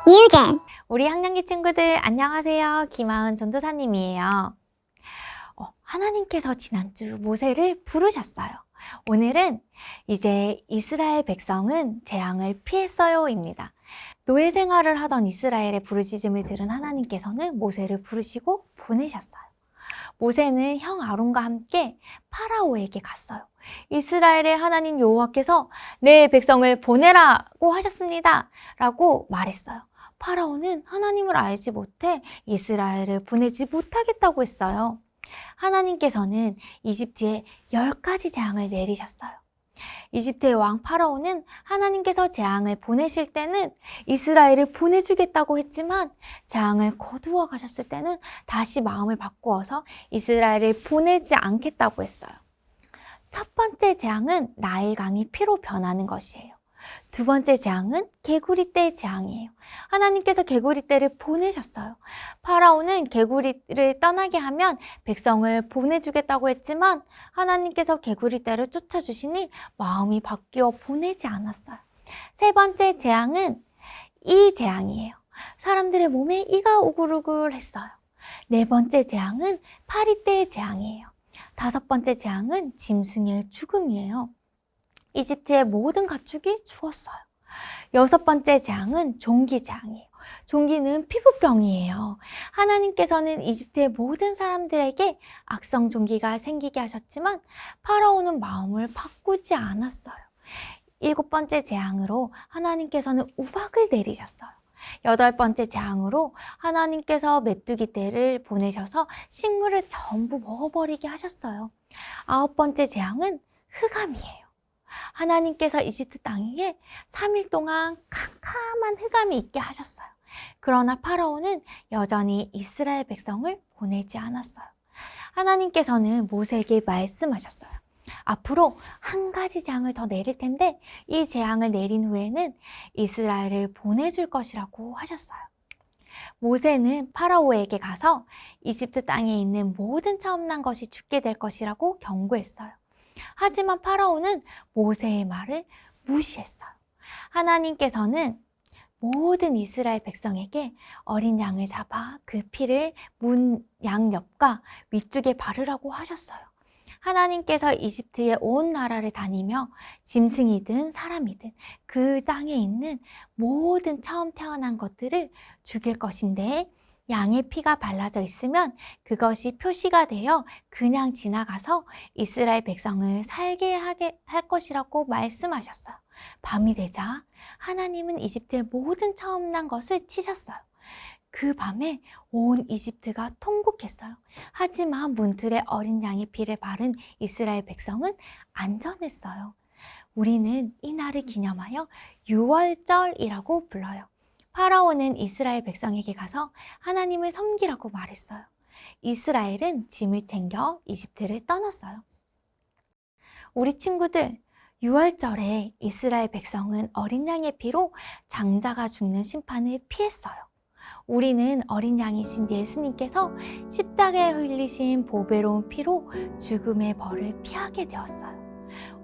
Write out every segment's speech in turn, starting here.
뉴젠. 우리 학년기 친구들 안녕하세요. 김하은 전도사님이에요. 하나님께서 지난주 모세를 부르셨어요. 오늘은 이제 이스라엘 백성은 재앙을 피했어요입니다. 노예 생활을 하던 이스라엘의 부르짖음을 들은 하나님께서는 모세를 부르시고 보내셨어요. 모세는 형 아론과 함께 파라오에게 갔어요. 이스라엘의 하나님 여호와께서 내 백성을 보내라고 하셨습니다 라고 말했어요. 파라오는 하나님을 알지 못해 이스라엘을 보내지 못하겠다고 했어요. 하나님께서는 이집트에 10가지 재앙을 내리셨어요. 이집트의 왕 파라오는 하나님께서 재앙을 보내실 때는 이스라엘을 보내주겠다고 했지만 재앙을 거두어 가셨을 때는 다시 마음을 바꾸어서 이스라엘을 보내지 않겠다고 했어요. 첫 번째 재앙은 나일강이 피로 변하는 것이에요. 두 번째 재앙은 개구리떼의 재앙이에요. 하나님께서 개구리떼를 보내셨어요. 파라오는 개구리를 떠나게 하면 백성을 보내주겠다고 했지만 하나님께서 개구리떼를 쫓아주시니 마음이 바뀌어 보내지 않았어요. 세 번째 재앙은 이 재앙이에요. 사람들의 몸에 이가 우글우글했어요. 네 번째 재앙은 파리떼의 재앙이에요. 다섯 번째 재앙은 짐승의 죽음이에요. 이집트의 모든 가축이 죽었어요. 여섯 번째 재앙은 종기 재앙이에요. 종기는 피부병이에요. 하나님께서는 이집트의 모든 사람들에게 악성 종기가 생기게 하셨지만 파라오는 마음을 바꾸지 않았어요. 일곱 번째 재앙으로 하나님께서는 우박을 내리셨어요. 여덟 번째 재앙으로 하나님께서 메뚜기 떼를 보내셔서 식물을 전부 먹어버리게 하셨어요. 아홉 번째 재앙은 흑암이에요. 하나님께서 이집트 땅에 3일 동안 캄캄한 흑암이 있게 하셨어요. 그러나 파라오는 여전히 이스라엘 백성을 보내지 않았어요. 하나님께서는 모세에게 말씀하셨어요. 앞으로 한 가지 재앙을 더 내릴 텐데 이 재앙을 내린 후에는 이스라엘을 보내줄 것이라고 하셨어요. 모세는 파라오에게 가서 이집트 땅에 있는 모든 처음 난 것이 죽게 될 것이라고 경고했어요. 하지만 파라오는 모세의 말을 무시했어요. 하나님께서는 모든 이스라엘 백성에게 어린 양을 잡아 그 피를 문 양옆과 위쪽에 바르라고 하셨어요. 하나님께서 이집트의 온 나라를 다니며 짐승이든 사람이든 그 땅에 있는 모든 처음 태어난 것들을 죽일 것인데 양의 피가 발라져 있으면 그것이 표시가 되어 그냥 지나가서 이스라엘 백성을 살게 할 것이라고 말씀하셨어요. 밤이 되자 하나님은 이집트의 모든 처음 난 것을 치셨어요. 그 밤에 온 이집트가 통곡했어요. 하지만 문틀에 어린 양의 피를 바른 이스라엘 백성은 안전했어요. 우리는 이 날을 기념하여 유월절이라고 불러요. 파라오는 이스라엘 백성에게 가서 하나님을 섬기라고 말했어요. 이스라엘은 짐을 챙겨 이집트를 떠났어요. 우리 친구들, 6월절에 이스라엘 백성은 어린 양의 피로 장자가 죽는 심판을 피했어요. 우리는 어린 양이신 예수님께서 십자가에 흘리신 보배로운 피로 죽음의 벌을 피하게 되었어요.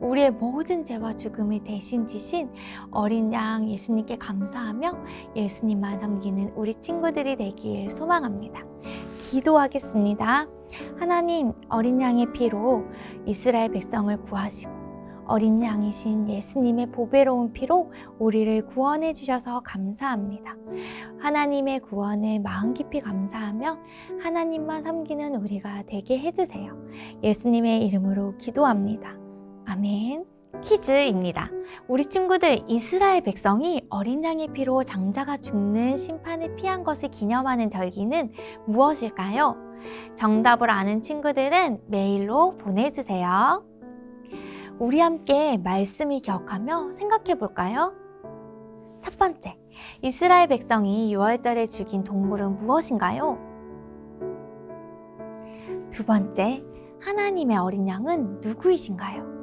우리의 모든 죄와 죽음을 대신 지신 어린 양 예수님께 감사하며 예수님만 섬기는 우리 친구들이 되길 소망합니다. 기도하겠습니다. 하나님, 어린 양의 피로 이스라엘 백성을 구하시고 어린 양이신 예수님의 보배로운 피로 우리를 구원해 주셔서 감사합니다. 하나님의 구원을 마음 깊이 감사하며 하나님만 섬기는 우리가 되게 해주세요. 예수님의 이름으로 기도합니다. 아멘. 퀴즈입니다. 우리 친구들, 이스라엘 백성이 어린 양의 피로 장자가 죽는 심판을 피한 것을 기념하는 절기는 무엇일까요? 정답을 아는 친구들은 메일로 보내주세요. 우리 함께 말씀을 기억하며 생각해 볼까요? 첫 번째, 이스라엘 백성이 6월절에 죽인 동물은 무엇인가요? 두 번째, 하나님의 어린 양은 누구이신가요?